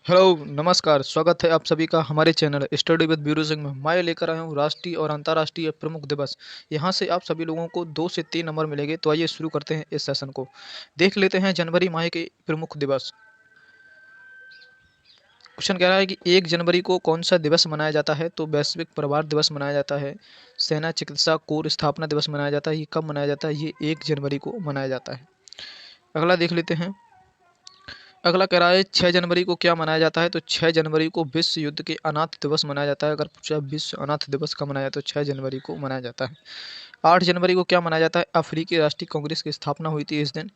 Hello, नमस्कार। स्वागत है आप सभी का हमारे channel study with bureau Singh में। मैं लेकर आया हूँ राष्ट्रीय और अंतर्राष्ट्रीय प्रमुख दिवस। यहाँ से आप सभी लोगों को 2 से 3 नंबर मिलेंगे। तो आइए शुरू करते हैं इस सेशन को। देख लेते हैं जनवरी माह के प्रमुख दिवस। क्वेश्चन कह रहा है कि 1 जनवरी को कौन सा दिवस मनाया जाता है? तो वैश्विक परिवार दिवस मनाया जाता है। सेना चिकित्सा कोर स्थापना दिवस मनाया जाता है। ये कब मनाया जाता है? ये 1 जनवरी को मनाया जाता है। अगला देख लेते हैं। अगला कह रहा है 6 जनवरी को क्या मनाया जाता है? तो 6 जनवरी को विश्व युद्ध के अनाथ दिवस मनाया जाता है। अगर पूछा विश्व अनाथ दिवस कब मनाया जाता है तो 6 जनवरी को मनाया जाता है। 8 जनवरी को क्या मनाया जाता है? अफ्रीकी राष्ट्रीय कांग्रेस की स्थापना हुई थी इस दिन।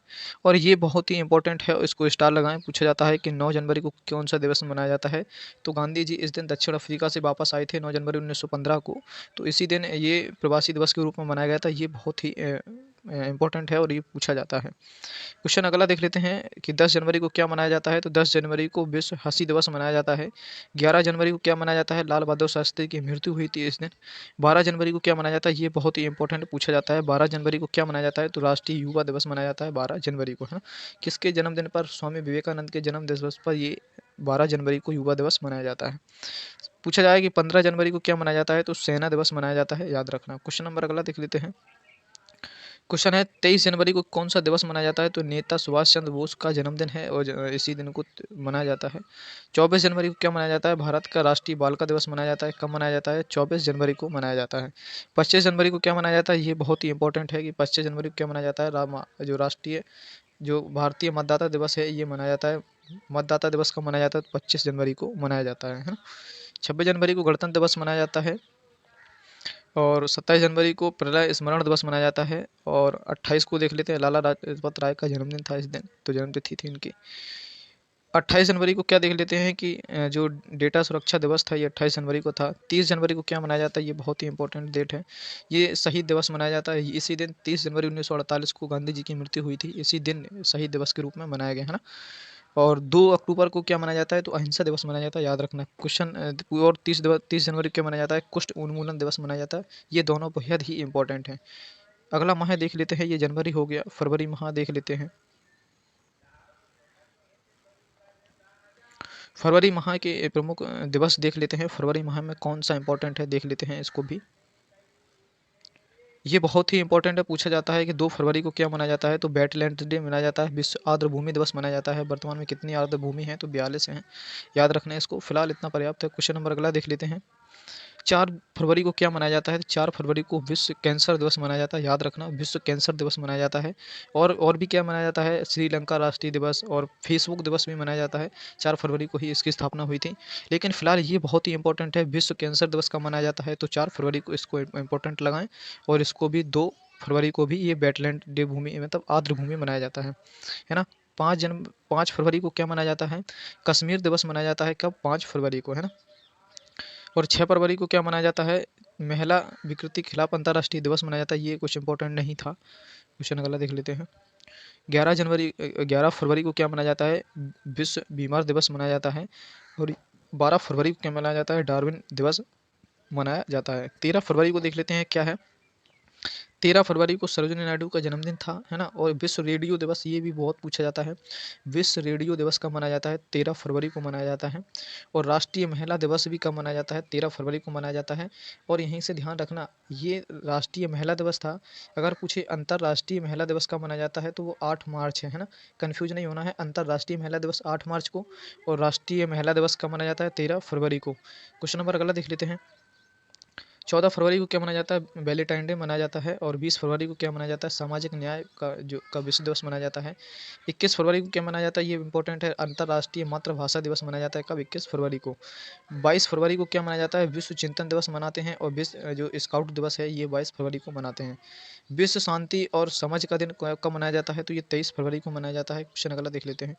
और ये बहुत ही इंपॉर्टेंट है, इसको स्टार लगाएं। पूछा जाता है कि 9 जनवरी को कौन सा दिवस मनाया जाता है? तो गांधी जी इस दिन दक्षिण अफ्रीका से वापस आए थे 9 जनवरी 1915 को। तो इसी दिन ये प्रवासी दिवस के रूप में मनाया गया था। ये बहुत ही इंपॉर्टेंट है और ये पूछा जाता है। क्वेश्चन अगला देख लेते हैं कि 10 जनवरी को क्या मनाया जाता है? तो 10 जनवरी को विश्व हंसी दिवस मनाया जाता है। 11 जनवरी को क्या मनाया जाता है? लाल बहादुर शास्त्री की मृत्यु हुई थी इस दिन। 12 जनवरी को क्या मनाया जाता है? ये बहुत ही इंपॉर्टेंट पूछा जाता है। 12 जनवरी को क्या मनाया जाता है? तो राष्ट्रीय युवा दिवस मनाया जाता है 12 जनवरी को, है ना। किसके जन्मदिन पर? स्वामी विवेकानंद के जन्म दिवस पर ये 12 जनवरी को युवा दिवस मनाया जाता है। पूछा जाए कि 15 जनवरी को क्या मनाया जाता है? तो सेना दिवस मनाया जाता है, याद रखना। क्वेश्चन नंबर अगला देख लेते हैं। क्वेश्चन है 23 जनवरी को कौन सा दिवस मनाया जाता है? तो नेता सुभाष चंद्र बोस का जन्मदिन है और इसी दिन को मनाया जाता है। 24 जनवरी को क्या मनाया जाता है? भारत का राष्ट्रीय बालिका दिवस मनाया जाता है। कब मनाया जाता है? 24 जनवरी को मनाया जाता है। 25 जनवरी को क्या मनाया जाता है? ये बहुत ही इंपॉर्टेंट है कि 25 जनवरी को क्या मनाया जाता है? जो राष्ट्रीय जो भारतीय मतदाता दिवस है ये मनाया जाता है। मतदाता दिवस कब मनाया जाता है? तो 25 जनवरी को मनाया जाता है ना। 26 जनवरी को गणतंत्र दिवस मनाया जाता है। और 27 जनवरी को प्रलय स्मरण दिवस मनाया जाता है। और 28 को देख लेते हैं, लाला लाजपत राय का जन्मदिन था इस दिन, तो जन्मतिथि थी इनकी। 28 जनवरी को क्या देख लेते हैं कि जो डेटा सुरक्षा दिवस था ये 28 जनवरी को था। 30 जनवरी को क्या मनाया जाता है? ये बहुत ही इंपॉर्टेंट डेट है। ये शहीद दिवस मनाया जाता है। इसी दिन 30 जनवरी 1948 को गांधी जी की मृत्यु हुई थी। इसी दिन शहीद दिवस के रूप में मनाया गया, है ना। और 2 अक्टूबर को क्या मनाया जाता है? तो अहिंसा दिवस मनाया जाता है, याद रखना। क्वेश्चन और 30 जनवरी को क्या मनाया जाता है? कुष्ठ उन्मूलन दिवस मनाया जाता है। ये दोनों बेहद ही इंपॉर्टेंट हैं। अगला माह देख लेते हैं, ये जनवरी हो गया। फरवरी माह देख लेते हैं। फरवरी माह के प्रमुख दिवस देख लेते हैं। फरवरी माह में कौन सा इंपॉर्टेंट है देख लेते हैं इसको भी। ये बहुत ही इंपॉर्टेंट है। पूछा जाता है कि 2 फरवरी को क्या मनाया जाता है? तो वेटलैंड डे मनाया जाता है। विश्व आर्द्र भूमि दिवस मनाया जाता है। वर्तमान में कितनी आर्द्र भूमि है? तो 42 हैं, याद रखना है इसको। फिलहाल इतना पर्याप्त है। क्वेश्चन नंबर अगला देख लेते हैं। 4 फरवरी को क्या मनाया जाता है? 4 फरवरी को विश्व कैंसर दिवस मनाया जाता है, याद रखना। विश्व कैंसर दिवस मनाया जाता है। और भी क्या मनाया जाता है? श्रीलंका राष्ट्रीय दिवस और फेसबुक दिवस भी मनाया जाता है। 4 फरवरी को ही इसकी स्थापना हुई थी। लेकिन फिलहाल ये बहुत ही इंपॉर्टेंट है, विश्व कैंसर दिवस कब मनाया जाता है? तो 4 फरवरी को इसको इंपॉर्टेंट लगाएं। और इसको भी 2 फरवरी को भी ये वेटलैंड डे भूमि मतलब आर्द्र भूमि मनाया जाता है ना। 5 फरवरी को क्या मनाया जाता है? कश्मीर दिवस मनाया जाता है। कब? 5 फरवरी को, है ना। और 6 फरवरी को क्या मनाया जाता है? महिला विकृति के खिलाफ अंतर्राष्ट्रीय दिवस मनाया जाता है। ये कुछ इंपॉर्टेंट नहीं था। क्वेश्चन अगला देख लेते हैं। 11 फरवरी को क्या मनाया जाता है? विश्व बीमार दिवस मनाया जाता है। और 12 फरवरी को क्या मनाया जाता है? डार्विन दिवस मनाया जाता है। 13 फरवरी को देख लेते हैं क्या है। 13 फरवरी को सरोजिनी नायडू का जन्मदिन था, है ना। और विश्व रेडियो दिवस, ये भी बहुत पूछा जाता है। विश्व रेडियो दिवस कब मनाया जाता है? 13 फरवरी को मनाया जाता है। और राष्ट्रीय महिला दिवस भी कब मनाया जाता है? 13 फरवरी को मनाया जाता है। और यहीं से ध्यान रखना, ये राष्ट्रीय महिला दिवस था। अगर पूछे अंतर्राष्ट्रीय महिला दिवस कब मनाया जाता है तो वो 8 मार्च है ना। कन्फ्यूज नहीं होना है। अंतर्राष्ट्रीय महिला दिवस 8 मार्च को और राष्ट्रीय महिला दिवस कब मनाया जाता है? 13 फरवरी को। क्वेश्चन नंबर अगला देख लेते हैं। 14 फरवरी को क्या मनाया जाता है? वैलेंटाइन डे मनाया जाता है। और 20 फरवरी को क्या मनाया जाता है? सामाजिक न्याय का विश्व दिवस मनाया जाता है। 21 फरवरी को क्या मनाया जाता है? ये इंपॉर्टेंट है, अंतर्राष्ट्रीय मातृभाषा दिवस मनाया जाता है। कब? 21 फरवरी को। 22 फरवरी को क्या मनाया जाता है? विश्व चिंतन दिवस मनाते हैं। और विश्व जो स्काउट दिवस है ये 22 फरवरी को मनाते हैं। विश्व शांति और समझ का दिन कब मनाया जाता है? तो ये 23 फरवरी को मनाया जाता है। क्वेश्चन अगला देख लेते हैं।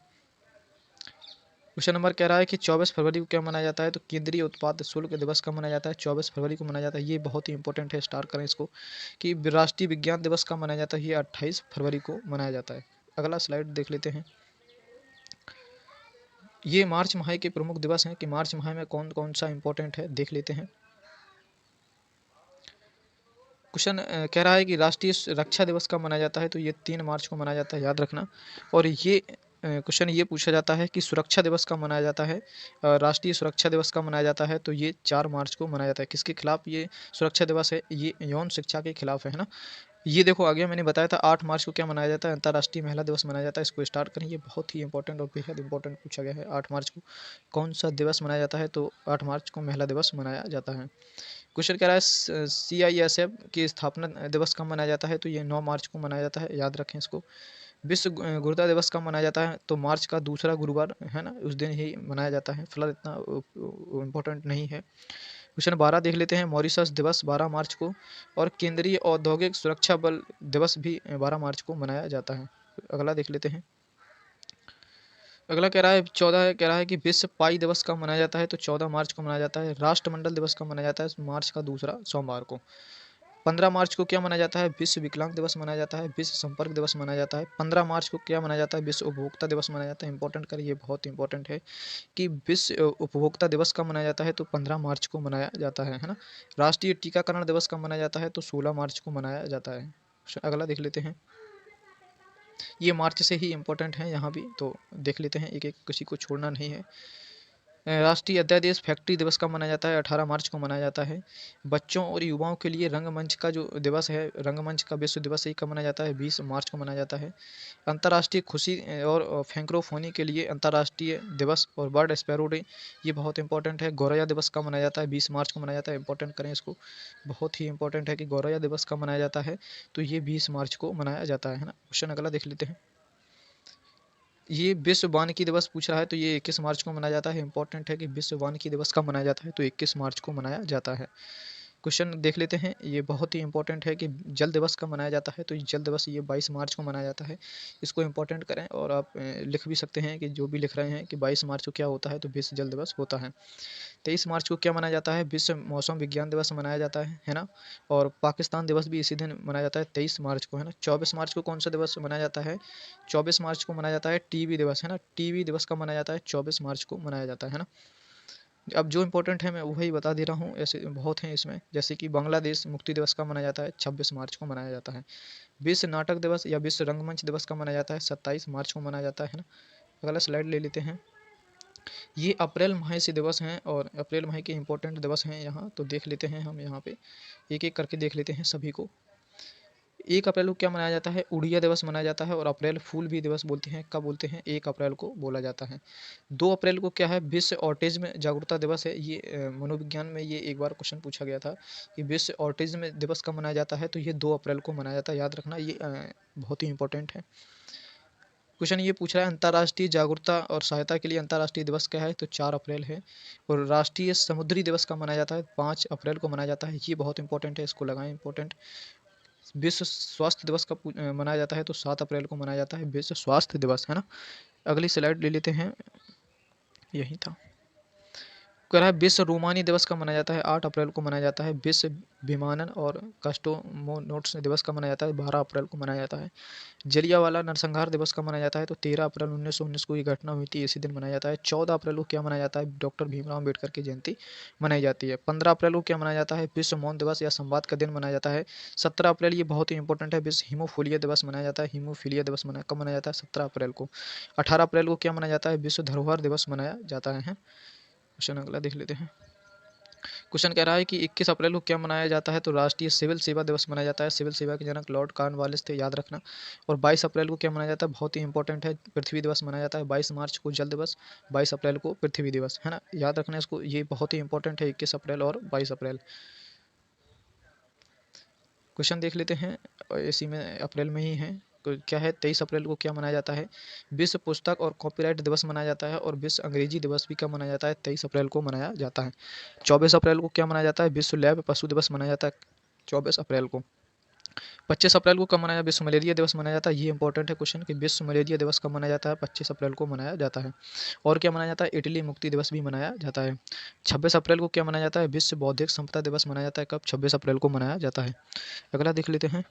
क्वेश्चन नंबर कह रहा है कि 24 फरवरी को क्या मनाया जाता है? तो केंद्रीय उत्पाद शुल्क दिवस कब मनाया जाता है? 24 फरवरी को मनाया जाता है। ये बहुत ही इंपॉर्टेंट है, स्टार करें इसको। कि राष्ट्रीय विज्ञान दिवस कब मनाया जाता है? ये 28 फरवरी को मनाया जाता है। अगला स्लाइड देख लेते हैं। ये मार्च माह के प्रमुख दिवस हैं कि मार्च माह में कौन कौन सा इंपॉर्टेंट है देख लेते हैं। क्वेश्चन कह रहा है कि राष्ट्रीय रक्षा दिवस कब मनाया जाता है? तो ये 3 मार्च को मनाया जाता है, याद रखना। और ये क्वेश्चन ये पूछा जाता है कि सुरक्षा दिवस कब मनाया जाता है। राष्ट्रीय सुरक्षा दिवस कब मनाया जाता है, तो ये 4 मार्च को मनाया जाता है। किसके खिलाफ ये सुरक्षा दिवस है, ये यौन शिक्षा के खिलाफ है ना। ये देखो आगे मैंने बताया था 8 मार्च को क्या मनाया जाता है, अंतर्राष्ट्रीय महिला दिवस मनाया जाता है। इसको स्टार्ट करें, ये बहुत ही इंपॉर्टेंट और बेहद इंपॉर्टेंट पूछा गया है। 8 मार्च को कौन सा दिवस मनाया जाता है, तो 8 मार्च को महिला दिवस मनाया जाता है। क्वेश्चन कह रहा है CISF की स्थापना दिवस कब मनाया जाता है, तो ये 9 मार्च को मनाया जाता है, याद रखें इसको। विश्व गुर्दा दिवस कब मनाया जाता है, तो मार्च का दूसरा गुरुवार है ना, उस दिन ही मनाया जाता है। फिलहाल इतना इम्पोर्टेंट नहीं है। क्वेश्चन 12 देख लेते हैं, मॉरिशस दिवस 12 मार्च को, और केंद्रीय औद्योगिक सुरक्षा बल दिवस भी 12 मार्च को मनाया जाता है। अगला देख लेते हैं। अगला कह रहा है 14 कह रहा है कि विश्व पाई दिवस कब मनाया जाता है, तो 14 मार्च को मनाया जाता है। राष्ट्रमंडल दिवस कब मनाया जाता है, मार्च का दूसरा सोमवार को। 15 मार्च को क्या मनाया जाता है, विश्व विकलांग दिवस मनाया जाता है। विश्व संपर्क दिवस मनाया जाता है। 15 मार्च को क्या मनाया जाता है, विश्व उपभोक्ता दिवस मनाया जाता है। इंपॉर्टेंट कर, ये बहुत इंपॉर्टेंट है कि विश्व उपभोक्ता दिवस कब मनाया जाता है, तो 15 मार्च को मनाया जाता है ना। राष्ट्रीय टीकाकरण दिवस कब मनाया जाता है, तो 16 मार्च को मनाया जाता है। अगला देख लेते हैं, ये मार्च से ही इम्पोर्टेंट है यहाँ भी, तो देख लेते हैं एक एक, किसी को छोड़ना नहीं है। राष्ट्रीय अध्यादेश फैक्ट्री दिवस कब मनाया जाता है, 18 मार्च को मनाया जाता है। बच्चों और युवाओं के लिए रंगमंच का जो दिवस है, रंगमंच का विश्व दिवस ही कब मनाया जाता है, 20 मार्च को मनाया जाता है। अंतर्राष्ट्रीय खुशी और फ्रैंकोफोनी के लिए अंतर्राष्ट्रीय दिवस और बर्ड स्पैरो डे, ये बहुत इंपॉर्टेंट है। गौरैया दिवस कब मनाया जाता है, 20 मार्च को मनाया जाता है। इंपॉर्टेंट करें इसको, बहुत ही इंपॉर्टेंट है कि गौरैया दिवस कब मनाया जाता है, तो ये 20 मार्च को मनाया जाता है ना। क्वेश्चन अगला देख लेते हैं, ये विश्व वानिकी दिवस पूछ रहा है, तो ये 21 मार्च को मनाया जाता है। इंपॉर्टेंट है कि विश्व वानिकी दिवस कब मनाया जाता है, तो 21 मार्च को मनाया जाता है। क्वेश्चन देख लेते हैं, ये बहुत ही इंपॉर्टेंट है कि जल दिवस कब मनाया जाता है, तो जल दिवस ये 22 मार्च को मनाया जाता है। इसको इंपॉर्टेंट करें, और आप लिख भी सकते हैं कि जो भी लिख रहे हैं कि 22 मार्च को क्या होता है, तो विश्व जल दिवस होता है। 23 मार्च को क्या मनाया जाता है, विश्व मौसम विज्ञान दिवस मनाया जाता है ना। और पाकिस्तान दिवस भी इसी दिन मनाया जाता है, 23 मार्च को है ना। 24 मार्च को कौन सा दिवस मनाया जाता है, 24 मार्च को मनाया जाता है टीबी दिवस है ना। टीबी दिवस कब मनाया जाता है, 24 मार्च को मनाया जाता है ना। अब जो इंपॉर्टेंट है मैं वही बता दे रहा हूँ, ऐसे बहुत हैं इसमें, जैसे कि बांग्लादेश मुक्ति दिवस कब मनाया जाता है, 26 मार्च को मनाया जाता है। विश्व नाटक दिवस या विश्व रंगमंच दिवस कब मनाया जाता है, 27 मार्च को मनाया जाता है ना। अगला स्लाइड ले लेते हैं, ये अप्रैल माह से दिवस हैं, और अप्रैल माह के इंपॉर्टेंट दिवस हैं यहाँ, तो देख लेते हैं हम यहाँ पे एक एक करके देख लेते हैं सभी को। 1 अप्रैल को क्या मनाया जाता है, उड़िया दिवस मनाया जाता है, और अप्रैल फूल भी दिवस बोलते हैं। कब बोलते हैं, 1 अप्रैल को बोला जाता है। 2 अप्रैल को क्या है, विश्व ऑटिज्म जागरूकता दिवस है। ये मनोविज्ञान में ये एक बार क्वेश्चन पूछा गया था कि विश्व ऑटिज्म दिवस कब मनाया जाता है, तो ये 2 अप्रैल को मनाया जाता है, याद रखना, ये बहुत ही इंपॉर्टेंट है। क्वेश्चन ये पूछ रहा है, अंतर्राष्ट्रीय जागरूकता और सहायता के लिए अंतर्राष्ट्रीय दिवस क्या है, तो 4 अप्रैल है। और राष्ट्रीय समुद्री दिवस कब मनाया जाता है, 5 अप्रैल को मनाया जाता है। ये बहुत इंपॉर्टेंट है, इसको लगाएं इंपॉर्टेंट। विश्व स्वास्थ्य दिवस कब मनाया जाता है, तो 7 अप्रैल को मनाया जाता है, विश्व स्वास्थ्य दिवस है ना। अगली स्लाइड ले लेते हैं, यही था। कह रहा है विश्व रोमानी दिवस कब मनाया जाता है, 8 अप्रैल को मनाया जाता है। विश्व विमानन और कस्टोमोनोट्स दिवस कब मनाया जाता है, 12 अप्रैल को मनाया जाता है। जलियांवाला नरसंहार दिवस कब मनाया जाता है, तो 13 अप्रैल 1919 को ये घटना हुई थी, इसी दिन मनाया जाता है। 14 अप्रैल को क्या मनाया जाता है, डॉक्टर भीमराव अम्बेडकर की जयंती मनाई जाती है। 15 अप्रैल को क्या मनाया जाता है, विश्व मौन दिवस या संवाद का दिन मनाया जाता है। 17 अप्रैल ये बहुत ही इंपॉर्टेंट है, विश्व हीमोफीलिया दिवस मनाया जाता है। हीमोफीलिया दिवस कब मनाया जाता है, 17 अप्रैल को। 18 अप्रैल को क्या मनाया जाता है, विश्व धरोहर दिवस मनाया जाता है। क्वेश्चन अगला देख लेते हैं। क्वेश्चन कह रहा है कि 21 अप्रैल को क्या मनाया जाता है, तो राष्ट्रीय सिविल सेवा दिवस मनाया जाता है। सिविल सेवा के जनक लॉर्ड कॉर्नवालिस थे, याद रखना। और 22 अप्रैल को क्या मनाया जाता है, बहुत ही इंपॉर्टेंट है, पृथ्वी दिवस मनाया जाता है। 22 मार्च को जल दिवस, 22 अप्रैल को पृथ्वी दिवस है ना, याद रखना इसको, ये बहुत ही इंपॉर्टेंट है, 21 अप्रैल और 22 अप्रैल। क्वेश्चन देख लेते हैं, इसी में अप्रैल में ही है। क्या है, 23 अप्रैल को क्या मनाया जाता है, विश्व पुस्तक और कॉपीराइट दिवस मनाया जाता है। और विश्व अंग्रेजी दिवस भी कब मनाया जाता है, 23 अप्रैल को मनाया जाता है। 24 अप्रैल को क्या मनाया जाता है, विश्व लैब पशु दिवस मनाया जाता है, 24 अप्रैल को। 25 अप्रैल को कब मनाया, विश्व मलेरिया दिवस मनाया जाता है। ये इंपॉर्टेंट है क्वेश्चन कि विश्व मलेरिया दिवस कब मनाया जाता है, 25 अप्रैल को मनाया जाता है। और क्या मनाया जाता है, इटली मुक्ति दिवस भी मनाया जाता है। 26 अप्रैल को क्या मनाया जाता है, विश्व बौद्धिक संपदा दिवस मनाया जाता है। कब, 26 अप्रैल को मनाया जाता है। अगला देख लेते हैं,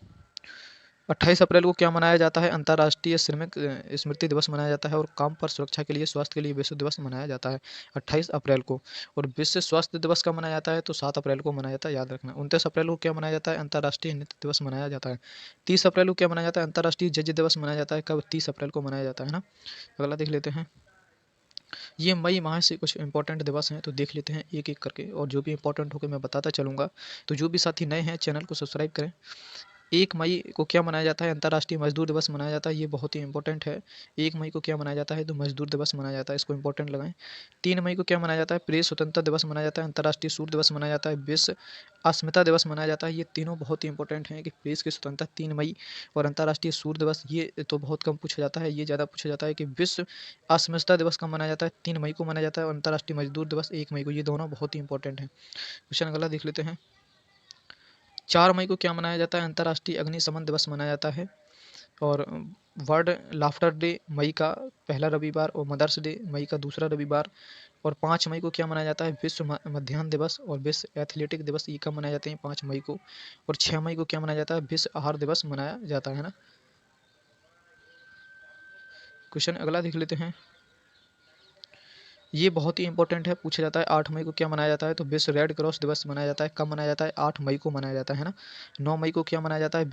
28 अप्रैल को क्या मनाया जाता है? अंतर्राष्ट्रीय श्रमिक स्मृति दिवस मनाया जाता है और काम पर सुरक्षा के लिए स्वास्थ्य के लिए विश्व दिवस मनाया जाता है 28 अप्रैल को। और विश्व स्वास्थ्य दिवस कब मनाया जाता है? तो 7 अप्रैल को मनाया जाता है, याद रखना। 29 अप्रैल को क्या मनाया जाता है? अंतर्राष्ट्रीय नृत्य दिवस मनाया जाता है। 30 अप्रैल को क्या मनाया जाता है? अंतर्राष्ट्रीय जज दिवस मनाया जाता है। कब? 30 अप्रैल को मनाया जाता है ना। अगला देख लेते हैं। ये मई माह से कुछ इंपॉर्टेंट दिवस हैं, तो देख लेते हैं एक एक करके, और जो भी इंपॉर्टेंट होकर मैं बताता चलूँगा। तो जो भी साथी नए हैं चैनल को सब्सक्राइब करें। 1 मई को क्या मनाया जाता है? अंतर्राष्ट्रीय मजदूर दिवस मनाया जाता है, ये बहुत ही इंपॉर्टेंट है। 1 मई को क्या मनाया जाता है? तो मजदूर दिवस मनाया जाता है, इसको इंपॉर्टेंट लगाएं। 3 मई को क्या मनाया जाता है? प्रेस स्वतंत्रता दिवस मनाया जाता है। अंतर्राष्ट्रीय सूर्य दिवस मनाया जाता है। विश्व अस्मिता दिवस मनाया जाता है। ये तीनों बहुत ही इंपॉर्टेंट हैं कि प्रेस की स्वतंत्रता 3 मई, और अंतर्राष्ट्रीय सूर्य दिवस ये तो बहुत कम पूछा जाता है, ये ज़्यादा पूछा जाता है कि विश्व अस्मिता दिवस कब मनाया जाता है? 3 मई को मनाया जाता है। और अंतर्राष्ट्रीय मजदूर दिवस 1 मई को, ये दोनों बहुत ही इंपॉर्टेंट हैं। क्वेश्चन अगला देख लेते हैं। 4 मई को क्या मनाया जाता है? अंतर्राष्ट्रीय अग्निशमन दिवस मनाया जाता है। और वर्ल्ड लाफ्टर डे मई का पहला रविवार, और मदर्स डे मई का दूसरा रविवार। और 5 मई को क्या मनाया जाता है? विश्व मध्याह्न दिवस और विश्व एथलेटिक दिवस, ये कब मनाए जाते हैं? 5 मई को। और 6 मई को क्या मनाया जाता है? विश्व आहार दिवस मनाया जाता है ना। क्वेश्चन अगला देख लेते हैं। ये बहुत ही इंपॉर्टेंट है, पूछा जाता है। 8 मई को क्या मनाया जाता है? तो विश्व रेड क्रॉस दिवस मनाया जाता है। कब मनाया जाता है? 8 मई को मनाया जाता है ना। 9 मई को क्या मनाया जाता है?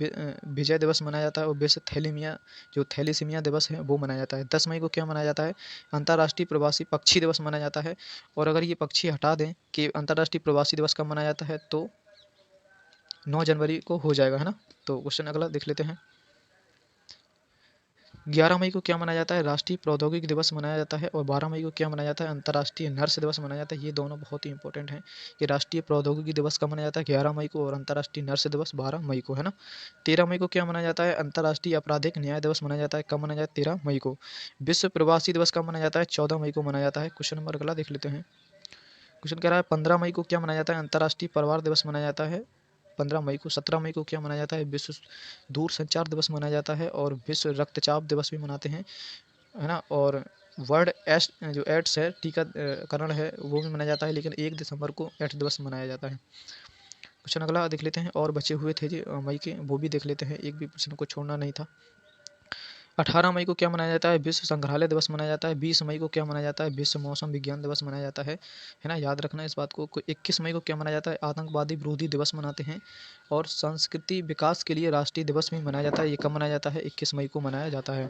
विजय दिवस मनाया जाता है। और विश्व थैलेमिया जो थैलीसीमिया दिवस है वो मनाया जाता है। 10 मई को क्या मनाया जाता है? अंतर्राष्ट्रीय प्रवासी पक्षी दिवस मनाया जाता है। और अगर ये पक्षी हटा दें कि अंतर्राष्ट्रीय प्रवासी दिवस कब मनाया जाता है, तो 9 जनवरी को हो जाएगा, है ना। तो क्वेश्चन अगला देख लेते हैं। 11 मई को क्या मनाया जाता है? राष्ट्रीय प्रौद्योगिकी दिवस मनाया जाता है। और 12 मई को क्या मनाया जाता है? अंतर्राष्ट्रीय नर्स दिवस मनाया जाता है। ये दोनों बहुत ही इंपॉर्टेंट हैं कि राष्ट्रीय प्रौद्योगिकी दिवस कब मनाया जाता है? 11 मई को। और अंतर्राष्ट्रीय नर्स दिवस 12 मई को, है ना। 13 मई को क्या मनाया जाता है? अंतर्राष्ट्रीय आपराधिक न्याय दिवस मनाया जाता है। कब मनाया जाता है? 13 मई को। विश्व प्रवासी दिवस कब मनाया जाता है? 14 मई को मनाया जाता है। क्वेश्चन नंबर अगला देख लेते हैं। क्वेश्चन कह रहा है 15 मई को क्या मनाया जाता है? अंतर्राष्ट्रीय परिवार दिवस मनाया जाता है 15 मई को। 17 मई को क्या मनाया जाता है? विश्व दूर संचार दिवस मनाया जाता है। और विश्व रक्तचाप दिवस भी मनाते हैं, है ना। और वर्ल्ड एड्स जो एड्स है टीकाकरण है वो भी मनाया जाता है, लेकिन 1 दिसंबर को एड्स दिवस मनाया जाता है। क्वेश्चन अगला देख लेते हैं, और बचे हुए थे जी मई के, वो भी देख लेते हैं, एक भी प्रश्न को छोड़ना नहीं था। 18 मई को क्या मनाया जाता है? विश्व संग्रहालय दिवस मनाया जाता है। 20 मई को क्या मनाया जाता है? विश्व मौसम विज्ञान दिवस मनाया जाता है ना, याद रखना इस बात को। 21 मई को क्या मनाया जाता है? आतंकवादी विरोधी दिवस मनाते हैं। और संस्कृति विकास के लिए राष्ट्रीय दिवस भी मनाया जाता है, ये कब मनाया जाता है? 21 मई को मनाया जाता है।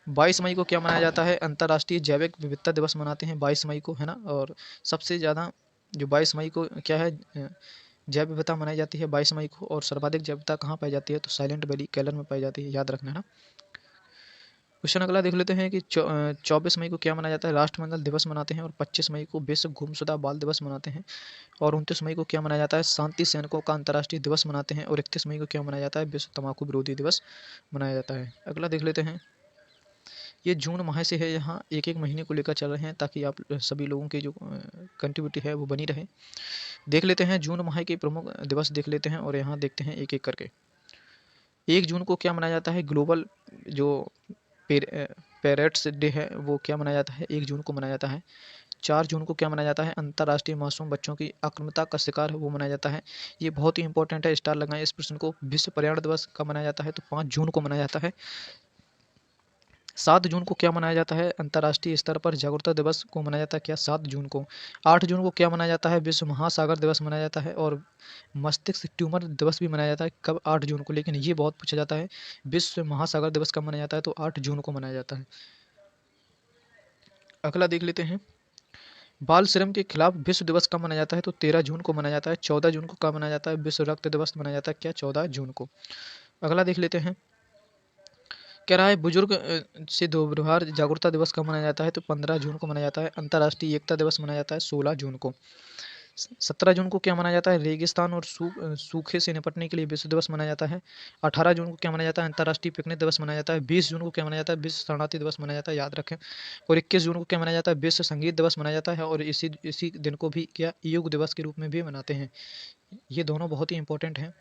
22 मई को क्या मनाया जाता है? अंतर्राष्ट्रीय जैविक विविधता दिवस मनाते हैं 22 मई को, है ना। और सबसे ज़्यादा जो 22 मई को क्या है, जैव विविधता मनाई जाती है 22 मई को। और सर्वाधिक जैव विविधता कहाँ पाई जाती है? तो साइलेंट वैली केरल में पाई जाती है, याद रखना है ना। क्वेश्चन अगला देख लेते हैं कि 24 मई को क्या मनाया जाता है? राष्ट्रमंडल दिवस मनाते हैं। और 25 मई को विश्व गुमशुदा बाल दिवस मनाते हैं। और 29 मई को क्या मनाया जाता है? शांति सैनिकों का अंतर्राष्ट्रीय दिवस मनाते हैं। और 31 मई को क्या मनाया जाता है? विश्व तंबाकू विरोधी दिवस मनाया जाता है। अगला देख लेते हैं। ये जून माह से है, यहाँ एक एक महीने को लेकर चल रहे हैं ताकि आप सभी लोगों की जो कंटिन्यूटी है वो बनी रहे। देख लेते हैं जून माह के प्रमुख दिवस देख लेते हैं, और यहाँ देखते हैं एक एक करके। 1 जून को क्या मनाया जाता है? ग्लोबल जो पेरेंट्स डे है वो क्या मनाया जाता है? 1 जून को मनाया जाता है। 4 जून को क्या मनाया जाता है? अंतर्राष्ट्रीय मासूम बच्चों की आक्रामकता का शिकार है वो मनाया जाता है। ये बहुत ही इंपॉर्टेंट है, स्टार लगाएं इस प्रश्न को। विश्व पर्यावरण दिवस कब मनाया जाता है? तो 5 जून को मनाया जाता है। 7 जून को क्या मनाया जाता है? अंतर्राष्ट्रीय स्तर पर जागरूकता दिवस को मनाया जाता है क्या? 7 जून को। 8 जून को क्या मनाया जाता है? विश्व महासागर दिवस मनाया जाता है। और मस्तिष्क ट्यूमर दिवस भी मनाया जाता है, कब? 8 जून को। लेकिन ये बहुत पूछा जाता है, विश्व महासागर दिवस कब मनाया जाता है? तो 8 जून को मनाया जाता है। अगला देख लेते हैं। बाल श्रम के खिलाफ विश्व दिवस कब मनाया जाता है? तो 13 जून को मनाया जाता है। 14 जून को कब मनाया जाता है? विश्व रक्त दिवस मनाया जाता है क्या? 14 जून को। अगला देख लेते हैं। कह रहा है बुजुर्ग से दुर्व्यवहार जागरूकता दिवस कब मनाया जाता है? तो 15 जून को मनाया जाता है। अंतर्राष्ट्रीय एकता दिवस मनाया जाता है 16 जून को। 17 जून को क्या मनाया जाता है? रेगिस्तान और सूखे से निपटने के लिए विश्व दिवस मनाया जाता है। 18 जून को क्या मनाया जाता है? अंतर्राष्ट्रीय पिकनिक दिवस मनाया जाता है। 20 जून को क्या मनाया जाता है? विश्व शरणार्थी दिवस मनाया जाता है, याद रखें। और 21 जून को क्या मनाया जाता है? विश्व संगीत दिवस मनाया जाता है। और इसी इसी दिन को भी क्या योग दिवस के रूप में भी मनाते हैं। ये दोनों बहुत ही इंपॉर्टेंट हैं,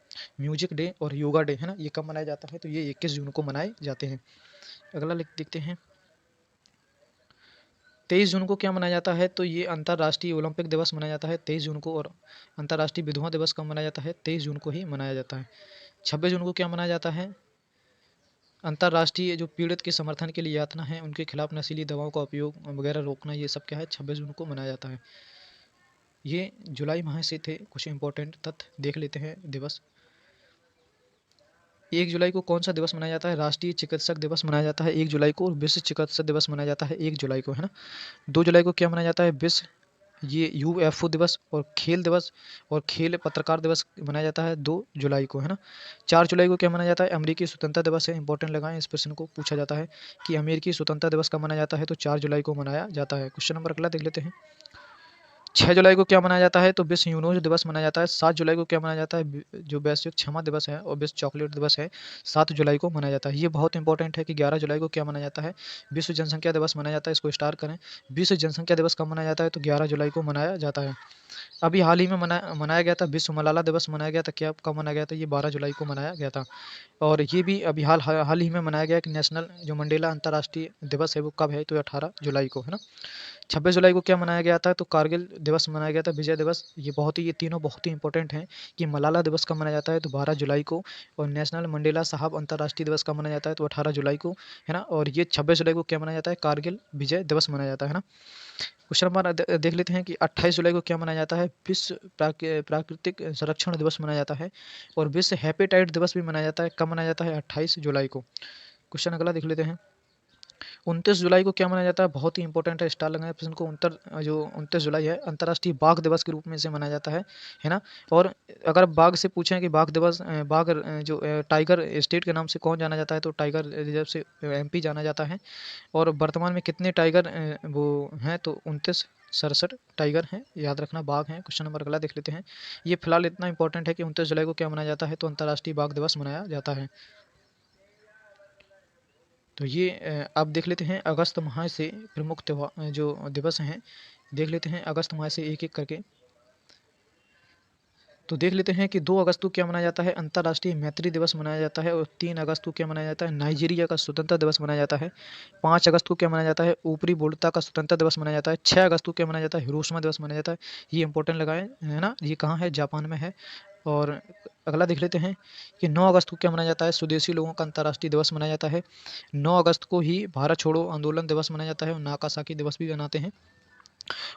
म्यूजिक डे और योगा डे, है ना। ये कब मनाया जाता है? तो ये 21 जून को मनाए जाते हैं। अगला लिख देखते हैं। 23 जून को क्या मनाया जाता है? तो ये अंतर्राष्ट्रीय ओलंपिक दिवस मनाया जाता है 23 जून को। और अंतर्राष्ट्रीय विधवा दिवस कब मनाया जाता है? 23 जून को ही मनाया जाता है। 26 जून को क्या मनाया जाता है? अंतर्राष्ट्रीय जो पीड़ित के समर्थन के लिए यातना है, उनके खिलाफ नशीली दवाओं का उपयोग वगैरह रोकना, ये सब क्या है 26 जून को मनाया जाता है। ये जुलाई माह से थे। कुछ इंपॉर्टेंट तथ्य देख लेते हैं। दिवस 1 जुलाई को कौन सा दिवस मनाया जाता है? राष्ट्रीय चिकित्सक दिवस मनाया जाता है 1 जुलाई को, और विश्व चिकित्सक दिवस मनाया जाता है 1 जुलाई को, है ना। 2 जुलाई को क्या मनाया जाता है? विश्व ये यूएफओ दिवस और खेल दिवस और खेल पत्रकार दिवस मनाया जाता है 2 जुलाई को, है ना। 4 जुलाई को क्या मनाया जाता है? अमेरिकी स्वतंत्रता दिवस है। इंपॉर्टेंट लगाएं, इस प्रश्न को पूछा जाता है कि अमेरिकी स्वतंत्रता दिवस कब मनाया जाता है, तो 4 जुलाई को मनाया जाता है। क्वेश्चन नंबर अगला देख लेते हैं। 6 जुलाई को क्या मनाया जाता है? तो विश्व यूनोज दिवस मनाया जाता है। 7 जुलाई को क्या मनाया जाता है? जो वैश्विक क्षमा दिवस है और विश्व चॉकलेट दिवस है, 7 जुलाई को मनाया जाता है। ये बहुत इंपॉर्टेंट है कि 11 जुलाई को क्या मनाया जाता है? विश्व जनसंख्या दिवस मनाया जाता है। इसको स्टार करें। विश्व जनसंख्या दिवस कब मनाया जाता है? तो 11 जुलाई को मनाया जाता है। अभी हाल ही में मनाया गया था विश्व मलाला दिवस मनाया गया था। क्या कब मनाया गया था? ये 12 जुलाई को मनाया गया था। और ये भी अभी हाल ही में मनाया गया कि नेशनल जो मंडेला अंतर्राष्ट्रीय दिवस है वो कब है? तो 18 जुलाई को, है ना। 26 जुलाई को क्या मनाया गया था? तो कारगिल दिवस मनाया गया था, विजय दिवस। ये तीनों बहुत ही इंपॉर्टेंट हैं। कि मलाला दिवस कब मनाया जाता है? तो 12 जुलाई को। और नेशनल मंडेला साहब अंतर्राष्ट्रीय दिवस कब मनाया जाता है? तो 18 जुलाई को, है ना। और ये 26 जुलाई को क्या मनाया जाता है? कारगिल विजय दिवस मनाया जाता है ना। क्वेश्चन नंबर देख लेते हैं कि 28 जुलाई को क्या मनाया जाता है? विश्व प्राकृतिक संरक्षण दिवस मनाया जाता है। और विश्व हेपेटाइट दिवस भी मनाया जाता है। कब मनाया जाता है? 28 जुलाई को। क्वेश्चन अगला देख लेते हैं। 29 जुलाई को क्या मनाया जाता है? बहुत ही इंपॉर्टेंट है, स्टार लगाएं प्रश्न को। जो 29 जुलाई है, अंतर्राष्ट्रीय बाघ दिवस के रूप में इसे मनाया जाता है ना। और अगर बाघ से पूछें कि बाघ दिवस जो टाइगर स्टेट के नाम से कौन जाना जाता है, तो टाइगर रिजर्व से एमपी जाना जाता है। और वर्तमान में कितने टाइगर वो हैं? तो 29 67 टाइगर हैं, याद रखना, बाघ हैं। क्वेश्चन नंबर अगला देख लेते हैं। ये फिलहाल इतना इंपॉर्टेंट है कि 29 जुलाई को क्या मनाया जाता है? तो अंतर्राष्ट्रीय बाघ दिवस मनाया जाता है। तो ये अब देख लेते हैं अगस्त माह से प्रमुख त्योहार जो दिवस हैं, देख लेते हैं अगस्त माह से एक एक करके। तो देख लेते हैं कि 2 अगस्त को क्या मनाया जाता है? अंतर्राष्ट्रीय मैत्री दिवस मनाया जाता है। और 3 अगस्त को क्या मनाया जाता है? नाइजीरिया का स्वतंत्रता दिवस मनाया जाता है। 5 अगस्त को क्या मनाया जाता है? ऊपरी बोल्टा का स्वतंत्रता दिवस मनाया जाता है। 6 अगस्त को क्या मनाया जाता है? हिरोशिमा दिवस मनाया जाता है। ये इंपॉर्टेंट लगाएं, है ना। ये कहाँ है? जापान में है। और अगला देख लेते हैं कि 9 अगस्त को क्या मनाया जाता है? स्वदेशी लोगों का अंतर्राष्ट्रीय दिवस मनाया जाता है। 9 अगस्त को ही भारत छोड़ो आंदोलन दिवस मनाया जाता है, और नाकासाकी दिवस भी मनाते हैं।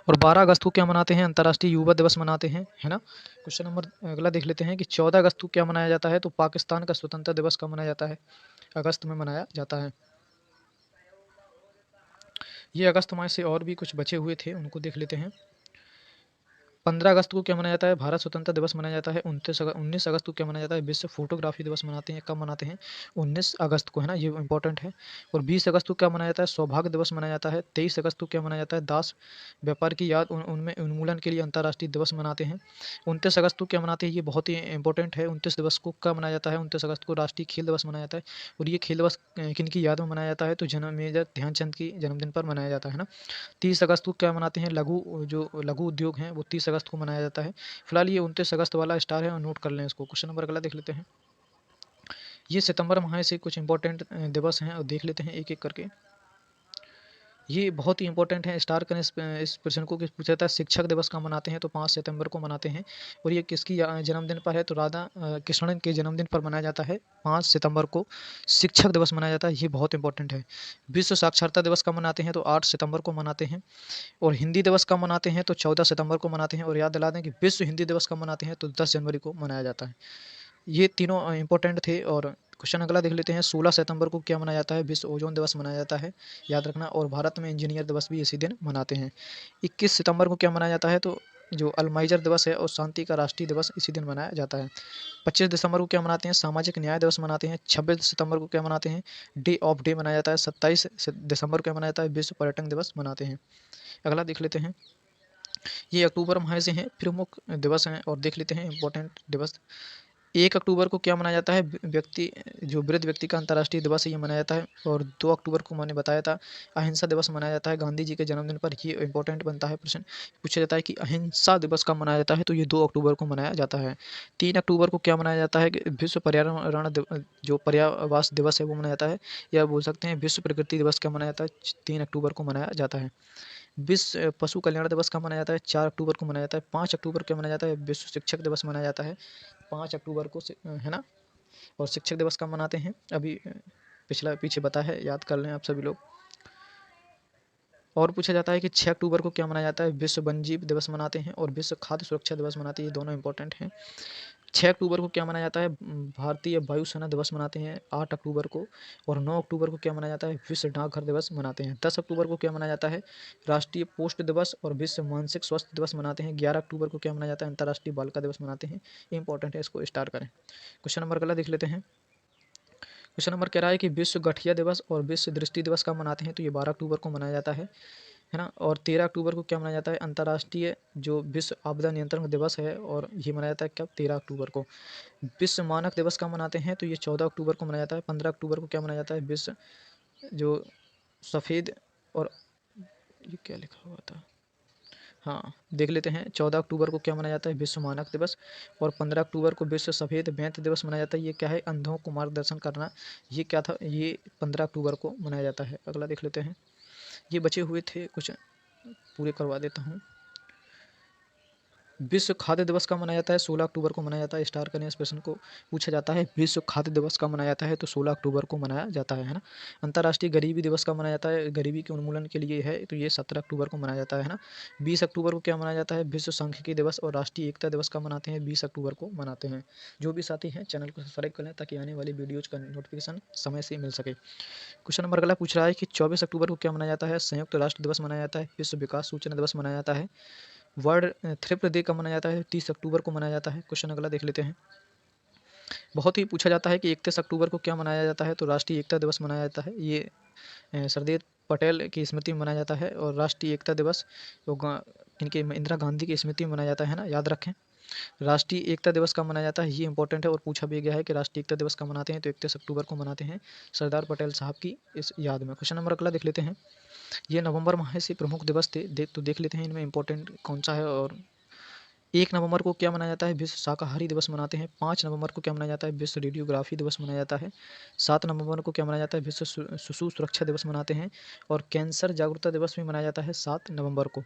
और 12 अगस्त को क्या मनाते हैं? अंतर्राष्ट्रीय युवा दिवस मनाते हैं, है ना। क्वेश्चन नंबर अगला देख लेते हैं कि 14 अगस्त को क्या मनाया जाता है? तो पाकिस्तान का स्वतंत्रता दिवस कब मनाया जाता है? अगस्त में मनाया जाता है। ये अगस्त माह से और भी कुछ बचे हुए थे, उनको देख लेते हैं। 15 अगस्त को क्या मनाया जाता है? भारत स्वतंत्रता दिवस मनाया जाता है। 19 अगस्त को क्या मनाया जाता है? विश्व फोटोग्राफी दिवस मनाते हैं। कब मनाते हैं? 19 अगस्त को, है ना। ये इंपॉर्टेंट है। और 20 अगस्त को क्या मनाया जाता है? सौभाग्य दिवस मनाया जाता है। 23 अगस्त को क्या मनाया जाता है? दास व्यापार की याद उनमें उन्मूलन के लिए अंतर्राष्ट्रीय दिवस मनाते हैं। 29 अगस्त को क्या मनाते हैं? ये बहुत ही इंपॉर्टेंट है। 29 दिवस को कब मनाया जाता है? 29 अगस्त को राष्ट्रीय खेल दिवस मनाया जाता है। और ये खेल दिवस किन की याद में मनाया जाता है? तो जन्म मेजर ध्यानचंद की जन्मदिन पर मनाया जाता है ना। 30 अगस्त को क्या मनाते हैं? लघु उद्योग हैं वो 30 अगस्त को मनाया जाता है। फिलहाल ये 29 अगस्त वाला स्टार है, और नोट कर लें इसको। क्वेश्चन नंबर अगला देख लेते हैं। ये सितंबर माह से कुछ इंपॉर्टेंट दिवस हैं, और देख लेते हैं एक एक करके। ये बहुत ही इंपॉर्टेंट है, स्टार करें इस प्रश्न को कि पूछा जाता है शिक्षक दिवस कब मनाते हैं? तो 5 सितंबर को मनाते हैं। और ये किसकी जन्मदिन पर है? तो राधा कृष्णन के जन्मदिन पर मनाया जाता है। 5 सितंबर को शिक्षक दिवस मनाया जाता है। ये बहुत इंपॉर्टेंट है। विश्व साक्षरता दिवस कब मनाते हैं? तो 8 सितंबर को मनाते हैं। और हिंदी दिवस कब मनाते हैं? तो 14 सितंबर को मनाते हैं। और याद दिला दें कि विश्व हिंदी दिवस कब मनाते हैं? तो 10 जनवरी को मनाया जाता है। ये तीनों इंपॉर्टेंट थे। और क्वेश्चन अगला देख लेते हैं। 16 सितंबर को क्या मनाया जाता है? विश्व ओजोन दिवस मनाया जाता है, याद रखना। और भारत में इंजीनियर दिवस भी इसी दिन मनाते हैं। 21 सितंबर को क्या मनाया जाता है? तो जो अल्माइजर दिवस है और शांति का राष्ट्रीय दिवस इसी दिन मनाया जाता है। 25 दिसंबर को क्या मनाते हैं? सामाजिक न्याय दिवस मनाते हैं। 26 सितंबर को क्या मनाते हैं? डे ऑफ डे मनाया जाता है। 27 दिसंबर को क्या मनाया जाता है? विश्व पर्यटन दिवस मनाते हैं। अगला देख लेते हैं। ये अक्टूबर माह से हैं, प्रमुख दिवस हैं, और देख लेते हैं इंपॉर्टेंट दिवस। 1 अक्टूबर को क्या मनाया जाता है? व्यक्ति जो वृद्ध व्यक्ति का अंतर्राष्ट्रीय दिवस है, ये मनाया जाता है। और 2 अक्टूबर को मैंने बताया था अहिंसा दिवस मनाया जाता है, गांधी जी के जन्मदिन पर। ये इंपॉर्टेंट बनता है प्रश्न, पूछा जाता है कि अहिंसा दिवस कब मनाया जाता है? तो ये 2 अक्टूबर को मनाया जाता है। 3 अक्टूबर को क्या मनाया जाता है? कि विश्व पर्यावरण जो पर्यावास दिवस है वो मनाया जाता है, या बोल सकते हैं विश्व प्रकृति दिवस कब मनाया जाता है? 3 अक्टूबर को मनाया जाता है। विश्व पशु कल्याण दिवस कब मनाया जाता है? 4 अक्टूबर को मनाया जाता है। 5 अक्टूबर को मनाया जाता है? विश्व शिक्षक दिवस मनाया जाता है 5 अक्टूबर को, है ना। और शिक्षक दिवस कब मनाते हैं? अभी पीछे बताया है, याद कर लें आप सभी लोग। और पूछा जाता है कि 6 अक्टूबर को क्या मनाया जाता है? विश्व वन्यजीव दिवस मनाते हैं और विश्व खाद्य सुरक्षा दिवस मनाते हैं, ये दोनों इंपॉर्टेंट हैं। 6 अक्टूबर को क्या मनाया जाता है? भारतीय वायुसेना दिवस मनाते हैं 8 अक्टूबर को। और 9 अक्टूबर को क्या मनाया जाता है? विश्व डाकघर दिवस मनाते हैं। 10 अक्टूबर को क्या मनाया जाता है? राष्ट्रीय पोस्ट दिवस और विश्व मानसिक स्वास्थ्य दिवस मनाते हैं। 11 अक्टूबर को क्या मनाया जाता है? अंतर्राष्ट्रीय बालिका दिवस मनाते हैं। ये इंपॉर्टेंट है, इसको स्टार करें। क्वेश्चन नंबर अगला देख लेते हैं। क्वेश्चन नंबर कह रहा है कि विश्व गठिया दिवस और विश्व दृष्टि दिवस कब मनाते हैं? तो ये 12 अक्टूबर को मनाया जाता है ना। और 13 अक्टूबर को क्या मनाया जाता है? अंतर्राष्ट्रीय जो विश्व आपदा नियंत्रण दिवस है, और ये मनाया जाता है कब? 13 अक्टूबर को। विश्व मानक दिवस कब मनाते हैं? तो ये 14 अक्टूबर को मनाया जाता है। 15 अक्टूबर को क्या मनाया जाता है? विश्व जो सफ़ेद और ये क्या लिखा हुआ था, हाँ देख लेते हैं। 14 अक्टूबर को क्या मनाया जाता है? विश्व मानक दिवस। और 15 अक्टूबर को विश्व सफ़ेद बेंत दिवस मनाया जाता है। ये क्या है? अंधों को मार्गदर्शन करना। ये क्या था? ये 15 अक्टूबर को मनाया जाता है। अगला देख लेते हैं। ये बचे हुए थे कुछ, पूरे करवा देता हूँ। विश्व खाद्य दिवस कब मनाया जाता है? 16 अक्टूबर को मनाया जाता है। स्टार करें इस प्रश्न को। पूछा जाता है विश्व खाद्य दिवस कब मनाया जाता है? तो 16 अक्टूबर को मनाया जाता है ना। अंतर्राष्ट्रीय गरीबी दिवस कब मनाया जाता है? गरीबी के उन्मूलन के लिए है, तो ये 17 अक्टूबर को मनाया जाता है ना। 20 अक्टूबर को क्या मनाया जाता है? विश्व सांख्यिकी दिवस और राष्ट्रीय एकता दिवस कब मनाते हैं? 20 अक्टूबर को मनाते हैं। जो भी साथी हैं चैनल को सब्सक्राइब कर लें ताकि आने वाली वीडियोज़ का नोटिफिकेशन समय से मिल सके। क्वेश्चन नंबर अगला पूछ रहा है कि 24 अक्टूबर को क्या मनाया जाता है? संयुक्त राष्ट्र दिवस मनाया जाता है। विश्व विकास सूचना दिवस मनाया जाता है। वर्ल्ड थ्रिफ्ट डे कब मनाया जाता है? 30 अक्टूबर को मनाया जाता है। क्वेश्चन अगला देख लेते हैं। बहुत ही पूछा जाता है कि 31 अक्टूबर को क्या मनाया जाता है? तो राष्ट्रीय एकता दिवस मनाया जाता है। ये सरदार पटेल की स्मृति में मनाया जाता है। और राष्ट्रीय एकता दिवस तो इनके इंदिरा गांधी की स्मृति में मनाया जाता है ना, याद रखें। राष्ट्रीय एकता दिवस कब मनाया जाता है? ये इंपॉर्टेंट है और पूछा भी गया है कि राष्ट्रीय एकता दिवस कब मनाते हैं? तो 31 अक्टूबर को मनाते हैं, सरदार पटेल साहब की इस याद में। क्वेश्चन नंबर अगला देख लेते हैं। ये नवंबर माह से प्रमुख दिवस थे, तो देख लेते हैं इनमें इंपॉर्टेंट कौन सा है। और 1 नवंबर को क्या मनाया जाता है? विश्व शाकाहारी दिवस मनाते हैं। 5 नवंबर को क्या मनाया जाता है? विश्व रेडियोग्राफी दिवस मनाया जाता है। 7 नवंबर को क्या मनाया जाता है? विश्व शिशु सुरक्षा दिवस मनाते हैं। और कैंसर जागरूकता दिवस भी मनाया जाता है 7 नवंबर को।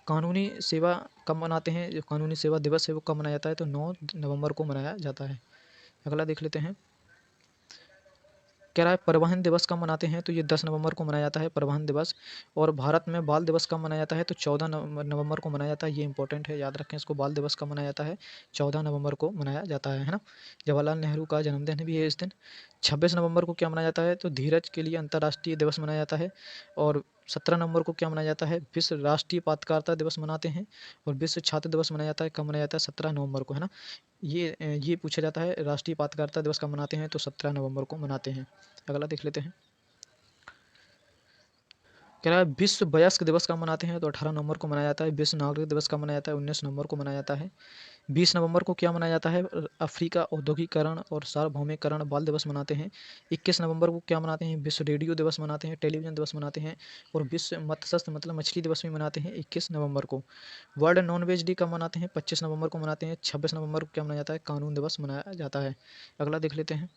कानूनी सेवा कब मनाते हैं? जो कानूनी सेवा दिवस है वो कब मनाया जाता है? तो 9 नवंबर को मनाया जाता है। अगला देख लेते हैं। कह रहा है परिवहन दिवस कब मनाते हैं? तो ये 10 नवंबर को मनाया जाता है परिवहन दिवस। और भारत में बाल दिवस कब मनाया जाता है? तो 14 नवंबर को मनाया जाता है। ये इंपॉर्टेंट है, याद रखें इसको। बाल दिवस कब मनाया जाता है? 14 नवंबर को मनाया जाता है ना। जवाहरलाल नेहरू का जन्मदिन भी है इस दिन। 26 नवंबर को क्या मनाया जाता है? तो धीरज के लिए अंतर्राष्ट्रीय दिवस मनाया जाता है। और 17 नवंबर को क्या मनाया जाता है? विश्व राष्ट्रीय पत्रकारिता दिवस मनाते हैं। और विश्व छात्र दिवस मनाया जाता है, कब मनाया जाता है? 17 नवंबर को, है ना। ये पूछा जाता है राष्ट्रीय पत्रकारिता दिवस कब मनाते हैं? तो 17 नवंबर को मनाते हैं। अगला देख लेते हैं। कह रहा है विश्व वयस्क दिवस कब मनाते हैं? तो 18 नवंबर को मनाया जाता है। विश्व नागरिक दिवस कब मनाया जाता है? 19 नवंबर को मनाया जाता है। 20 नवंबर को क्या मनाया जाता है? अफ्रीका औद्योगिकरण और सार्वभौमिकरण बाल दिवस मनाते हैं। 21 नवंबर को क्या मनाते हैं? विश्व रेडियो दिवस मनाते हैं, टेलीविजन दिवस मनाते हैं। और विश्व मत्स्य मतलब मछली दिवस भी मनाते हैं 21 नवंबर को। वर्ल्ड नॉन वेज डे कब मनाते हैं? 25 नवंबर को मनाते हैं। 26 नवंबर को क्या मनाया जाता है? कानून दिवस मनाया जाता है। अगला देख लेते हैं।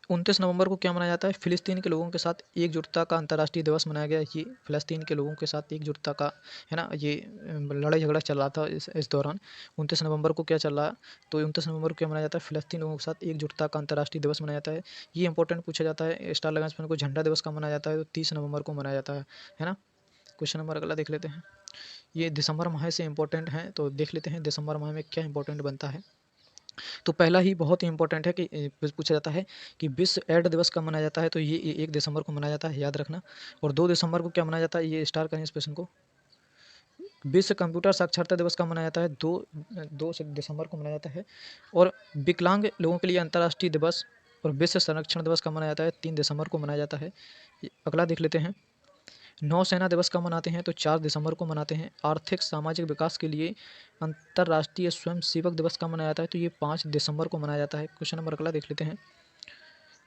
29 नवंबर को क्या मनाया जाता है? फ़िलिस्तीन के लोगों के साथ एकजुटता का अंतर्राष्ट्रीय दिवस मनाया गया। ये फ़िलिस्तीन के लोगों के साथ एकजुटता का, है ना। ये लड़ाई झगड़ा चल रहा था इस दौरान। 29 नवंबर को क्या चल रहा? तो 29 नवंबर को क्या मनाया जाता है? फ़िलिस्तीन लोगों के साथ एकजुटता का अंतर्राष्ट्रीय दिवस मनाया जाता है। ये इंपॉर्टेंट पूछा जाता है। स्टार लगाएं इस पर को। झंडा दिवस कब मनाया जाता है? तो 30 नवंबर को मनाया जाता है ना। क्वेश्चन नंबर अगला देख लेते हैं। ये दिसंबर माह से इंपॉर्टेंट है, तो देख लेते हैं दिसंबर माह में क्या इंपॉर्टेंट बनता है। तो पहला ही बहुत ही इंपॉर्टेंट है कि पूछा जाता है कि विश्व एड दिवस कब मनाया जाता है? तो ये 1 दिसंबर को मनाया जाता है, याद रखना। और 2 दिसंबर को क्या मनाया जाता है? ये स्टार करें इस प्रश्न को। विश्व कंप्यूटर साक्षरता दिवस कब मनाया जाता है? 2 दिसंबर को मनाया जाता है। और विकलांग लोगों के लिए अंतर्राष्ट्रीय दिवस और विश्व संरक्षण दिवस कब मनाया जाता है? 3 दिसंबर को मनाया जाता है। अगला देख लेते हैं। नौसेना दिवस कब मनाते हैं? तो 4 दिसंबर को मनाते हैं। आर्थिक सामाजिक विकास के लिए अंतर्राष्ट्रीय स्वयंसेवक दिवस कब मनाया जाता है? तो ये 5 दिसंबर को मनाया जाता है। क्वेश्चन नंबर अगला देख लेते हैं।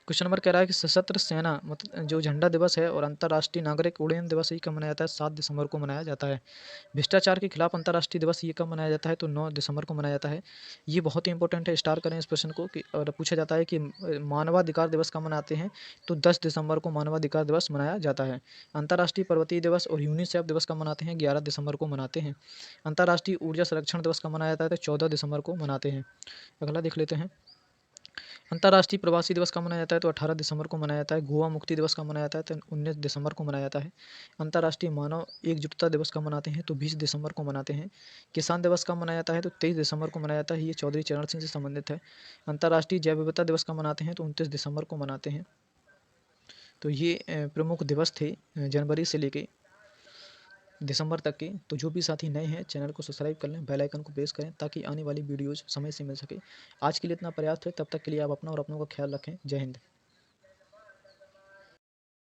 क्वेश्चन नंबर कह रहा है कि सशस्त्र सेना मतलब जो झंडा दिवस है और अंतर्राष्ट्रीय नागरिक उड्डयन दिवस ये कब मनाया जाता है? 7 दिसंबर को मनाया जाता है। भ्रष्टाचार के खिलाफ अंतर्राष्ट्रीय दिवस ये कब मनाया जाता है? तो 9 दिसंबर को मनाया जाता है। ये बहुत ही इंपॉर्टेंट है, स्टार करें इस प्रश्न को। कि और पूछा जाता है कि मानवाधिकार दिवस कब मनाते हैं? तो 10 दिसंबर को मानवाधिकार दिवस मनाया जाता है। अंतर्राष्ट्रीय पर्वतीय दिवस और यूनिसेफ दिवस कब मनाते हैं? 11 दिसंबर को मनाते हैं। अंतर्राष्ट्रीय ऊर्जा संरक्षण दिवस कब मनाया जाता है? तो 14 दिसंबर को मनाते हैं। अगला देख लेते हैं। अंतर्राष्ट्रीय प्रवासी दिवस कब मनाया जाता है? तो 18 दिसंबर को मनाया जाता है। गोवा मुक्ति दिवस कब मनाया जाता है? तो 19 दिसंबर को मनाया जाता है। अंतर्राष्ट्रीय मानव एकजुटता दिवस कब मनाते हैं? तो 20 दिसंबर को मनाते हैं। किसान दिवस कब मनाया जाता है? तो 23 दिसंबर को मनाया जाता है। ये चौधरी चरण सिंह से संबंधित है। अंतर्राष्ट्रीय जैव विविधता दिवस कब मनाते हैं? तो 29 दिसंबर को मनाते हैं। तो ये प्रमुख दिवस थे जनवरी से लेके दिसंबर तक के। तो जो भी साथी नए हैं चैनल को सब्सक्राइब कर लें, बेल आइकन को प्रेस करें ताकि आने वाली वीडियोज़ समय से मिल सके। आज के लिए इतना पर्याप्त है, तब तक के लिए आप अपना और अपनों का ख्याल रखें। जय हिंद।